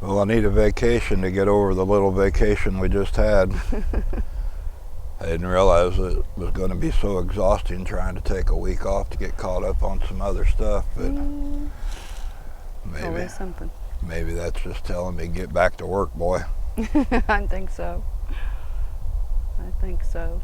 Well, I need a vacation to get over the little vacation we just had. I didn't realize it was going to be so exhausting trying to take a week off to get caught up on some other stuff, but Always something. maybe that's just telling me get back to work, boy. I think so. I think so.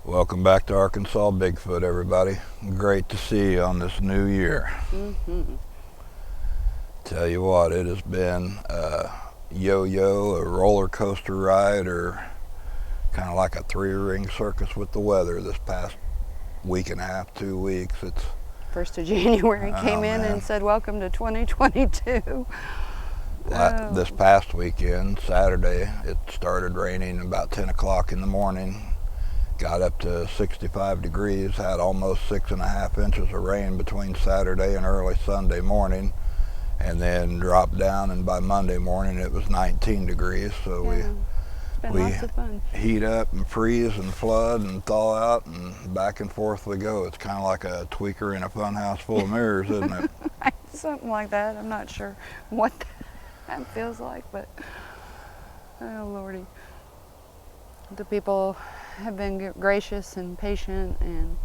Welcome back to Arkansas Bigfoot, everybody. Great to see you on this new year. Tell you what, it has been a yo-yo, a roller coaster ride, or kind of like a three-ring circus with the weather this past week and a half, 2 weeks. It's 1st of January came in and said, welcome to 2022. This past weekend, Saturday, it started raining about 10 o'clock in the morning. Got up to 65 degrees, had almost 6.5 inches of rain between Saturday and early Sunday morning, and then dropped down, and by Monday morning it was 19 degrees. So it's been lots of fun. Heat up and freeze and flood and thaw out, and back and forth we go. It's kind of like a tweaker in a fun house full of mirrors, isn't it? Something like that. I'm not sure what that feels like, but oh Lordy. The people have been gracious and patient, and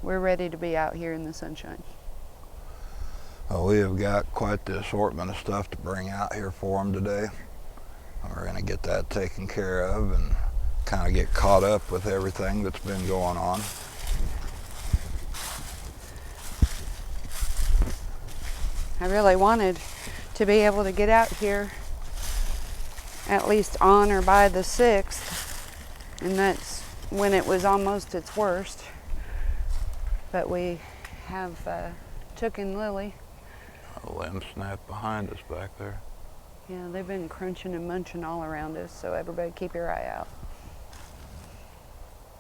we're ready to be out here in the sunshine. Well, we have got quite the assortment of stuff to bring out here for them today. We're going to get that taken care of and kind of get caught up with everything that's been going on. I really wanted to be able to get out here at least on or by the 6th, and that's when it was almost its worst. But we have Took and Lily. A limb snapped behind us back there. Yeah, they've been crunching and munching all around us, so everybody keep your eye out.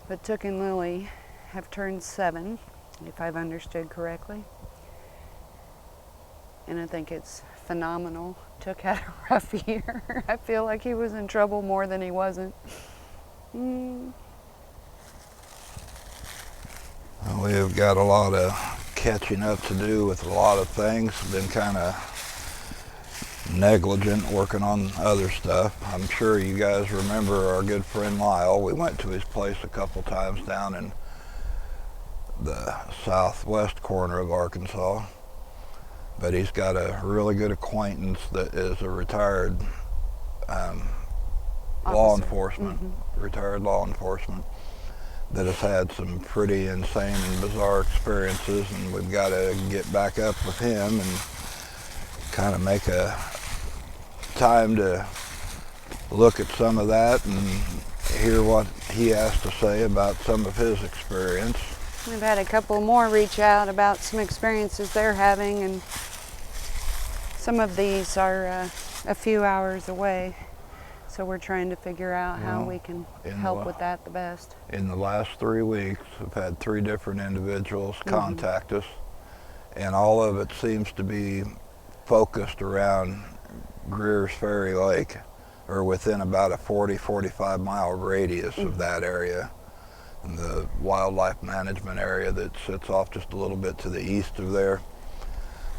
But Took and Lily have turned 7, if I've understood correctly. And I think it's phenomenal. Took had a rough year. I feel like he was in trouble more than he wasn't. Well, we have got a lot of catching up to do with a lot of things. Been kind of negligent working on other stuff. I'm sure you guys remember our good friend Lyle. We went to his place a couple times down in the southwest corner of Arkansas. But he's got a really good acquaintance that is a retired law enforcement, retired law enforcement, that has had some pretty insane and bizarre experiences, and we've got to get back up with him and kind of make a time to look at some of that and hear what he has to say about some of his experience. We've had a couple more reach out about some experiences they're having, and some of these are a few hours away. So we're trying to figure out how we can help with that the best. In the last 3 weeks, we've had 3 different individuals contact us, and all of it seems to be focused around Greer's Ferry Lake, or within about a 40-45 mile radius of that area. And the wildlife management area that sits off just a little bit to the east of there.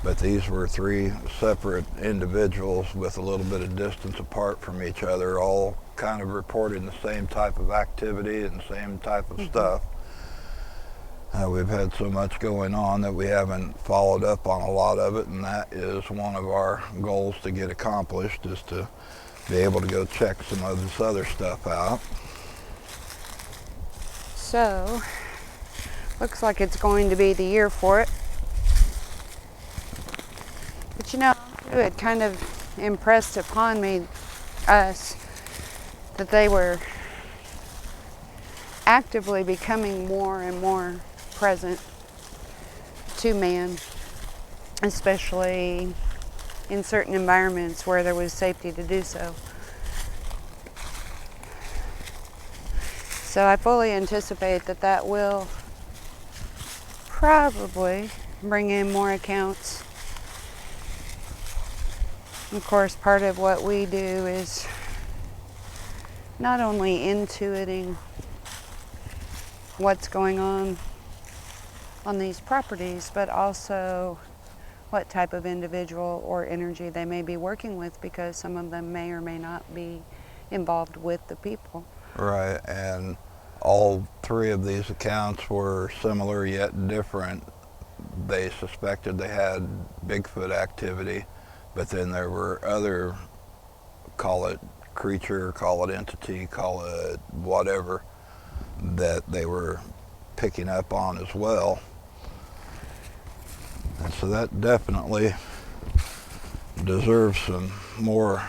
But these were 3 separate individuals with a little bit of distance apart from each other, all kind of reporting the same type of activity and same type of stuff. We've had so much going on that we haven't followed up on a lot of it, and that is one of our goals to get accomplished, is to be able to go check some of this other stuff out. So, looks like it's going to be the year for it. But you know, it kind of impressed upon us, that they were actively becoming more and more present to man, especially in certain environments where there was safety to do so. So I fully anticipate that that will probably bring in more accounts. Of course, part of what we do is not only intuiting what's going on these properties, but also what type of individual or energy they may be working with, because some of them may or may not be involved with the people. Right, and all 3 of these accounts were similar yet different. They suspected they had Bigfoot activity, but then there were other, call it creature, call it entity, call it whatever, that they were picking up on as well. And so that definitely deserves some more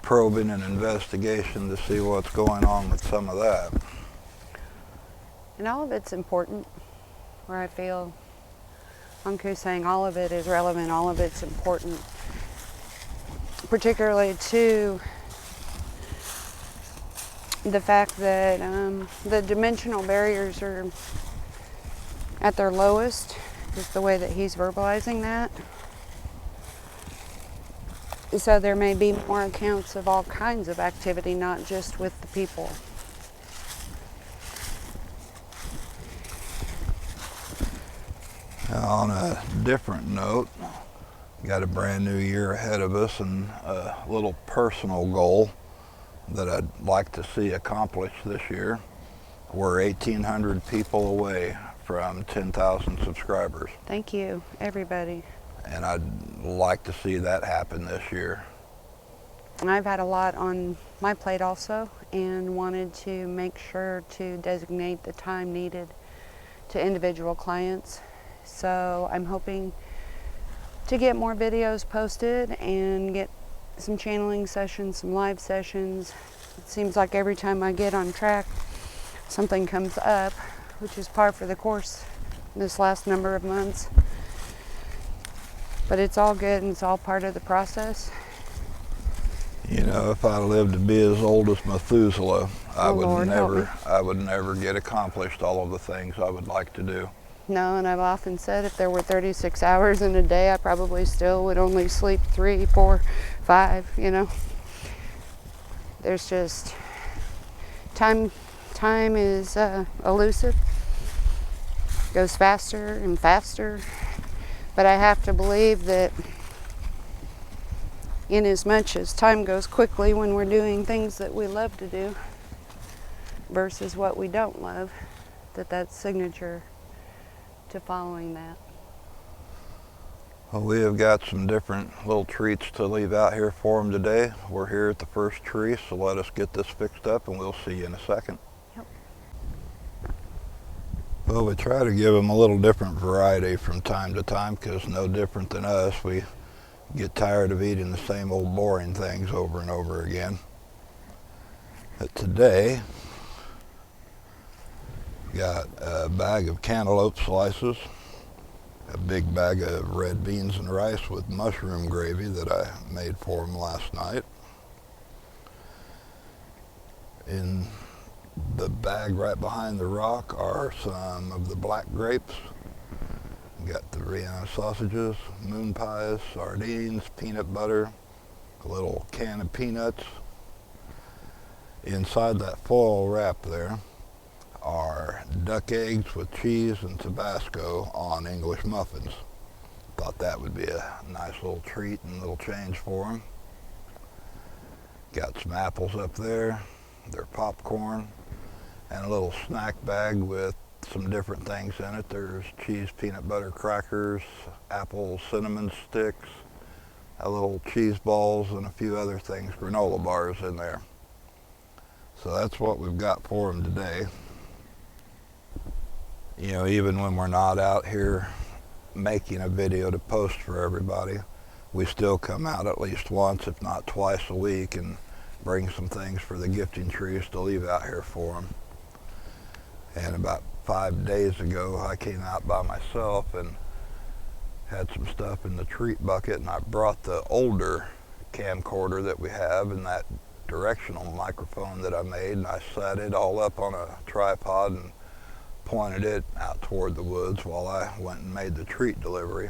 probing and investigation to see what's going on with some of that. And all of it's important, where I feel Anku's saying all of it is relevant, all of it's important, particularly to the fact that the dimensional barriers are at their lowest, is the way that he's verbalizing that. So there may be more accounts of all kinds of activity, not just with the people. On a different note, got a brand new year ahead of us, and a little personal goal that I'd like to see accomplished this year. We're 1,800 people away from 10,000 subscribers. Thank you, everybody. And I'd like to see that happen this year. And I've had a lot on my plate also, and wanted to make sure to designate the time needed to individual clients. So I'm hoping to get more videos posted and get some channeling sessions, some live sessions. It seems like every time I get on track, something comes up, which is par for the course this last number of months. But it's all good, and it's all part of the process. You know, if I lived to be as old as Methuselah, I would never get accomplished all of the things I would like to do. No, and I've often said if there were 36 hours in a day, I probably still would only sleep 3, 4, 5, you know. There's just, time is elusive, goes faster and faster, but I have to believe that in as much as time goes quickly when we're doing things that we love to do versus what we don't love, that's signature to following that. Well, we have got some different little treats to leave out here for them today. We're here at the first tree, so let us get this fixed up and we'll see you in a second. Yep. Well, we try to give them a little different variety from time to time because no different than us, we get tired of eating the same old boring things over and over again. But today, got a bag of cantaloupe slices, a big bag of red beans and rice with mushroom gravy that I made for them last night. In the bag right behind the rock are some of the black grapes. Got the Vienna sausages, moon pies, sardines, peanut butter, a little can of peanuts. Inside that foil wrap there are duck eggs with cheese and Tabasco on English muffins. Thought that would be a nice little treat and a little change for them. Got some apples up there, their popcorn, and a little snack bag with some different things in it. There's cheese peanut butter crackers, apple cinnamon sticks, a little cheese balls, and a few other things, granola bars in there. So that's what we've got for them today. You know, even when we're not out here making a video to post for everybody, we still come out at least once, if not twice a week, and bring some things for the gifting trees to leave out here for them. And about 5 days ago, I came out by myself and had some stuff in the treat bucket, and I brought the older camcorder that we have and that directional microphone that I made, and I set it all up on a tripod and pointed it out toward the woods while I went and made the treat delivery.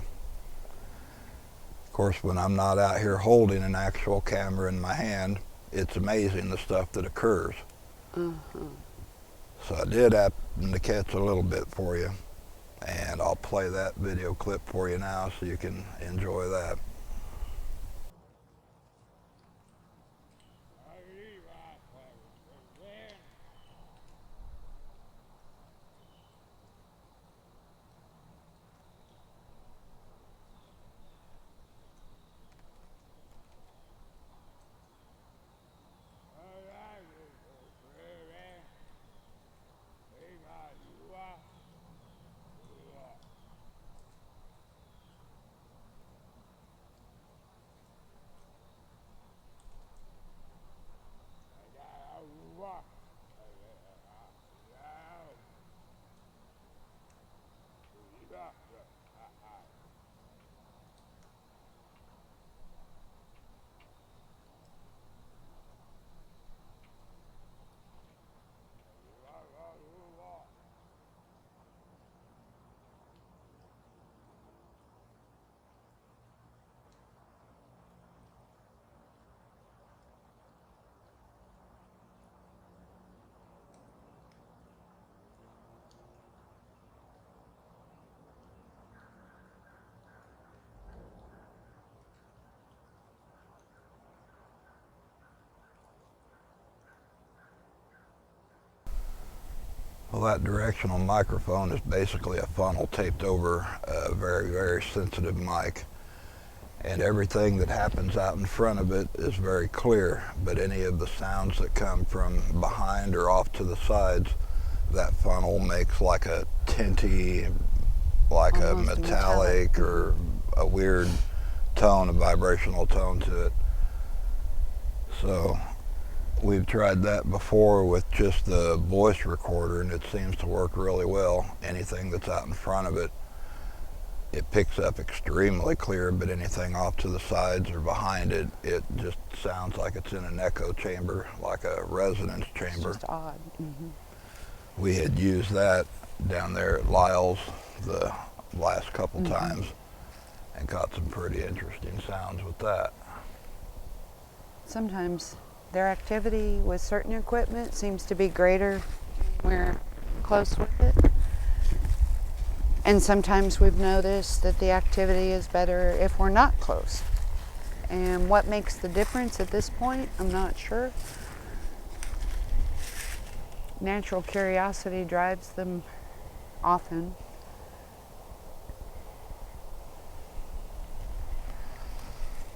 Of course, when I'm not out here holding an actual camera in my hand, it's amazing the stuff that occurs. So I did happen to catch a little bit for you, and I'll play that video clip for you now so you can enjoy that. Well, that directional microphone is basically a funnel taped over a very, very sensitive mic. And everything that happens out in front of it is very clear, but any of the sounds that come from behind or off to the sides, that funnel makes like a tinty, like almost a metallic or a weird tone, a vibrational tone to it. So we've tried that before with just the voice recorder, and it seems to work really well. Anything that's out in front of it, it picks up extremely clear, but anything off to the sides or behind it, it just sounds like it's in an echo chamber, like a resonance chamber. It's just odd. Mm-hmm. We had used that down there at Lyle's the last couple times and got some pretty interesting sounds with that. Sometimes their activity with certain equipment seems to be greater when we're close with it. And sometimes we've noticed that the activity is better if we're not close. And what makes the difference at this point, I'm not sure. Natural curiosity drives them often.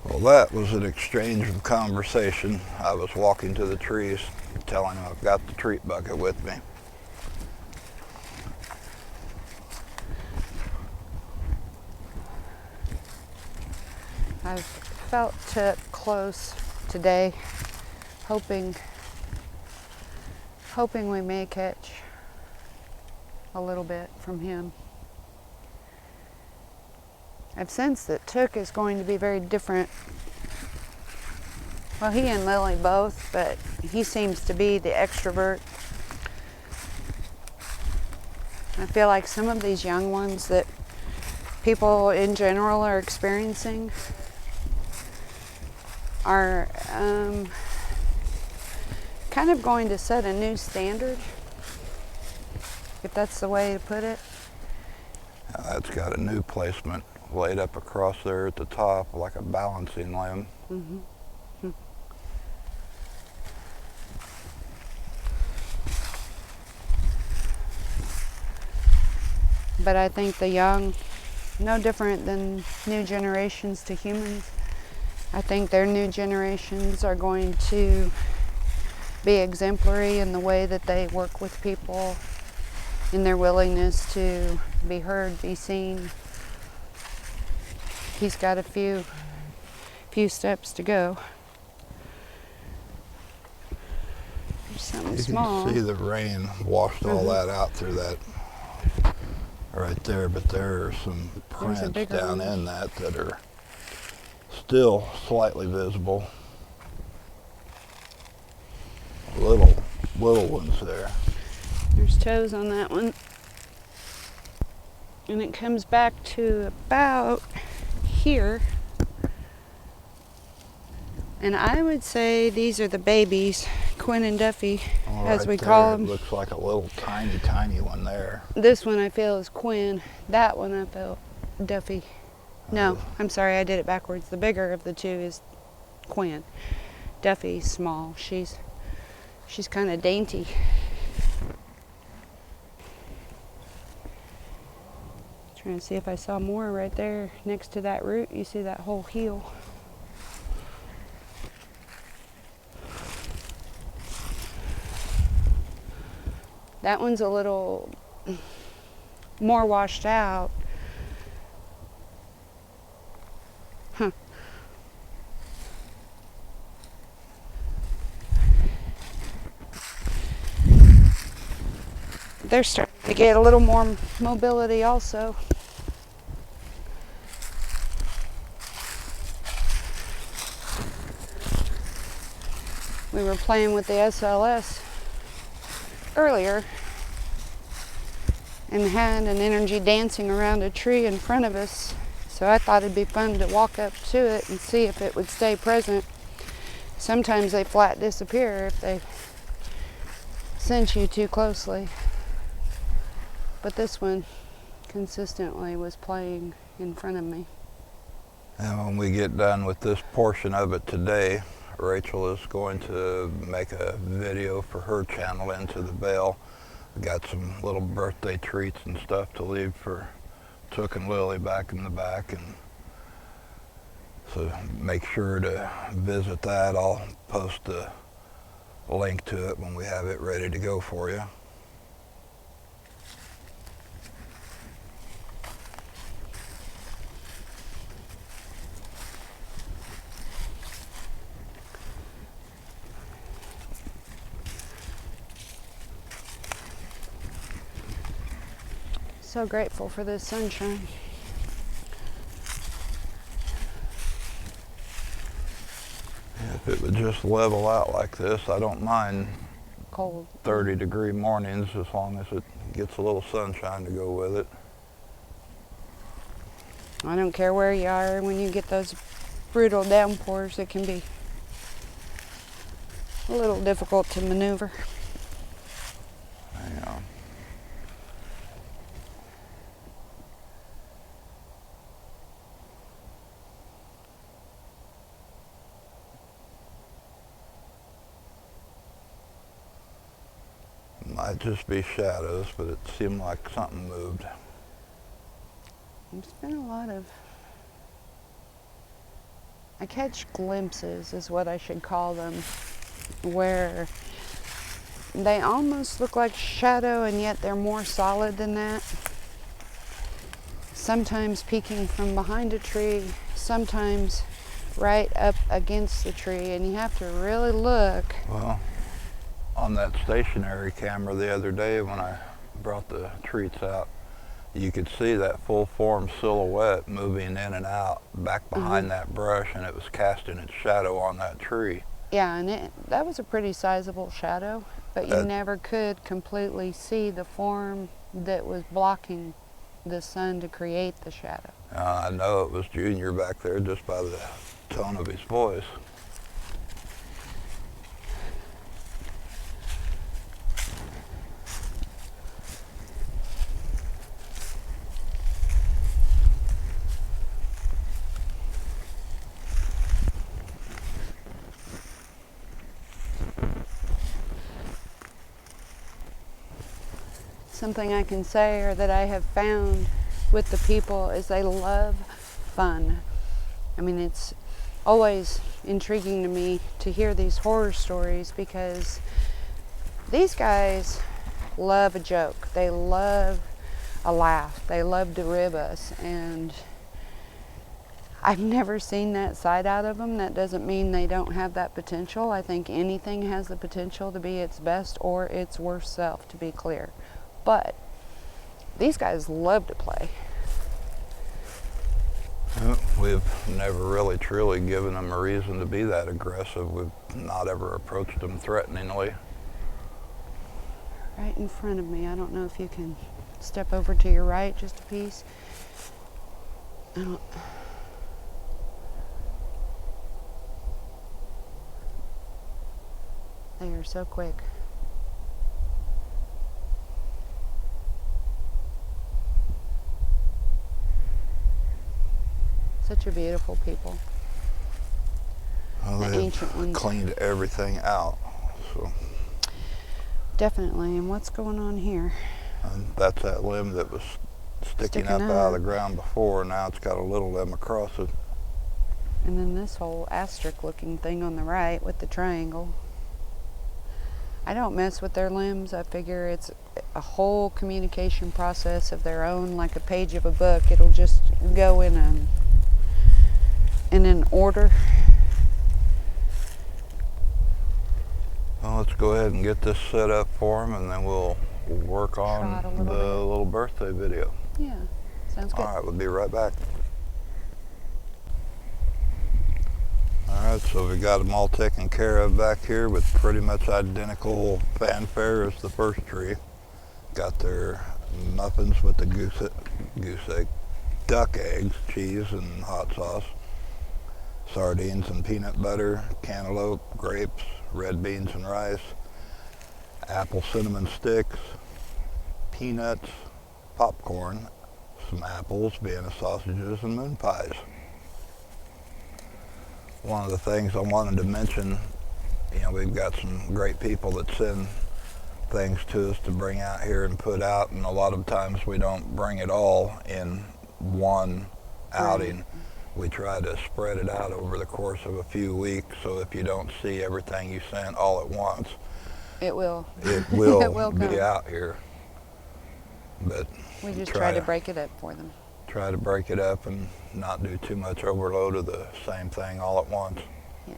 Well, that was an exchange of conversation. I was walking to the trees, telling them I've got the treat bucket with me. I've felt Tip close today, hoping we may catch a little bit from him. I've sensed that Took is going to be very different. Well, he and Lily both, but he seems to be the extrovert. I feel like some of these young ones that people in general are experiencing are kind of going to set a new standard, if that's the way to put it. That's got a new placement laid up across there at the top like a balancing limb. Mm-hmm. But I think the young, no different than new generations to humans, I think their new generations are going to be exemplary in the way that they work with people, in their willingness to be heard, be seen. He's got a few steps to go. There's something small. You can see the rain washed all that out through that right there, but there are some prints down in that are still slightly visible. Little ones there. There's toes on that one. And it comes back to about here. And I would say these are the babies, Quinn and Duffy, as we call them. It looks like a little tiny one there. This one I feel is Quinn. That one I feel Duffy. No, I'm sorry, I did it backwards. The bigger of the two is Quinn. Duffy's small. She's kind of dainty. Trying to see if I saw more right there next to that root. You see that whole heel. That one's a little more washed out. Huh. They're starting to get a little more mobility also. We were playing with the SLS earlier and had an energy dancing around a tree in front of us. So I thought it'd be fun to walk up to it and see if it would stay present. Sometimes they flat disappear if they sense you too closely. But this one consistently was playing in front of me. And when we get done with this portion of it today, Rachel is going to make a video for her channel Into the Veil. We got some little birthday treats and stuff to leave for Took and Lily back in the back, and so make sure to visit that. I'll post a link to it when we have it ready to go for you. So grateful for this sunshine. If it would just level out like this, I don't mind Cold. 30-degree mornings as long as it gets a little sunshine to go with it. I don't care where you are, when you get those brutal downpours, it can be a little difficult to maneuver. Yeah. Might just be shadows, but it seemed like something moved. There's been a lot of... I catch glimpses, is what I should call them, where they almost look like shadow and yet they're more solid than that. Sometimes peeking from behind a tree, sometimes right up against the tree, and you have to really look. Well, on that stationary camera the other day when I brought the treats out, you could see that full form silhouette moving in and out back behind that brush, and it was casting its shadow on that tree. Yeah, and that was a pretty sizable shadow, but you never could completely see the form that was blocking the sun to create the shadow. I know it was Junior back there just by the tone of his voice. Something I can say, or that I have found with the people, is they love fun. I mean, it's always intriguing to me to hear these horror stories, because these guys love a joke. They love a laugh. They love to rib us, and I've never seen that side out of them. That doesn't mean they don't have that potential. I think anything has the potential to be its best or its worst self, to be clear. But these guys love to play. We've never really truly given them a reason to be that aggressive. We've not ever approached them threateningly. Right in front of me. I don't know if you can step over to your right just a piece. They are so quick. Such a beautiful people. Well, the ancient ones. Cleaned everything out. So. Definitely. And what's going on here? And that's that limb that was sticking up out of the ground before. Now it's got a little limb across it. And then this whole asterisk looking thing on the right with the triangle. I don't mess with their limbs. I figure it's a whole communication process of their own, like a page of a book. It'll just go in an order. Well, let's go ahead and get this set up for him, and then we'll work on the little birthday video. Yeah, sounds good. All right, we'll be right back. All right, so we got them all taken care of back here with pretty much identical fanfare as the first tree. Got their muffins with the duck eggs, cheese, and hot sauce. Sardines and peanut butter, cantaloupe, grapes, red beans and rice, apple cinnamon sticks, peanuts, popcorn, some apples, Vienna sausages, and moon pies. One of the things I wanted to mention, we've got some great people that send things to us to bring out here and put out, and a lot of times we don't bring it all in one outing. Right. We try to spread it out over the course of a few weeks, so if you don't see everything you sent all at once, it will it will be out here. But we just try to break it up for them. Try to break it up and not do too much overload of the same thing all at once. Yeah.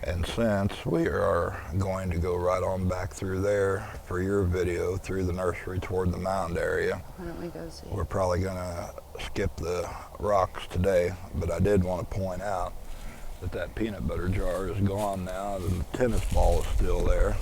And since we are going to go right on back through there for your video, through the nursery toward the mound area, why don't we go see? We're probably going to skip the rocks today, but I did want to point out that peanut butter jar is gone now, and the tennis ball is still there.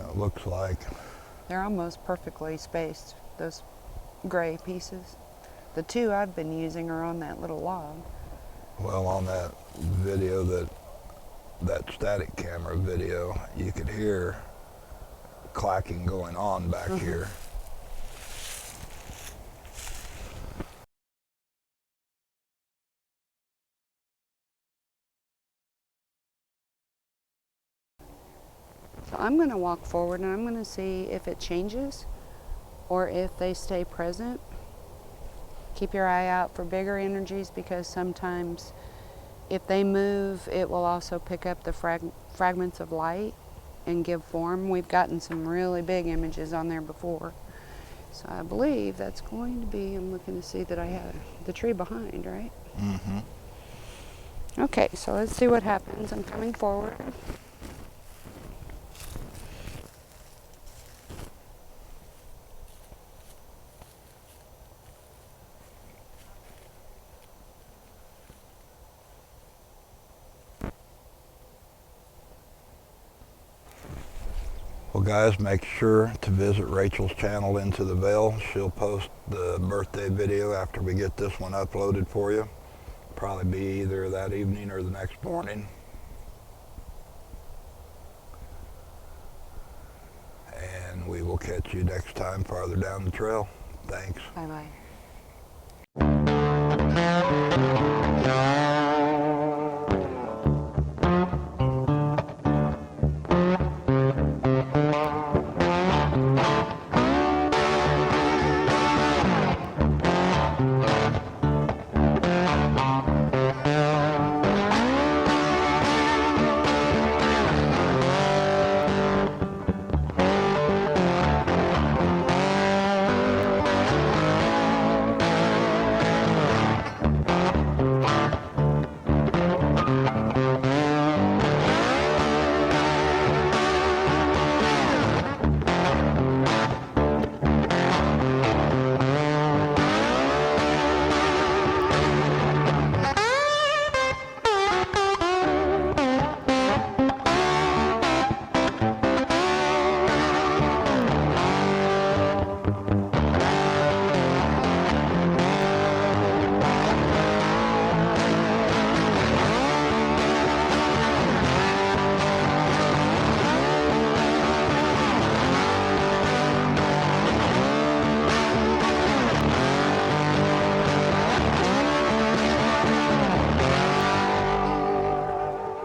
It looks like they're almost perfectly spaced, those gray pieces. The two I've been using are on that little log. Well, on that video, that static camera video, you could hear clacking going on back here. So I'm going to walk forward and I'm going to see if it changes or if they stay present. Keep your eye out for bigger energies, because sometimes if they move, it will also pick up the fragments of light and give form. We've gotten some really big images on there before. So I believe that's going to be, I'm looking to see that I have the tree behind, right? Mm-hmm. Okay, so let's see what happens. I'm coming forward. Well, guys, make sure to visit Rachel's channel, Into the Veil. She'll post the birthday video after we get this one uploaded for you. Probably be either that evening or the next morning. And we will catch you next time farther down the trail. Thanks. Bye-bye.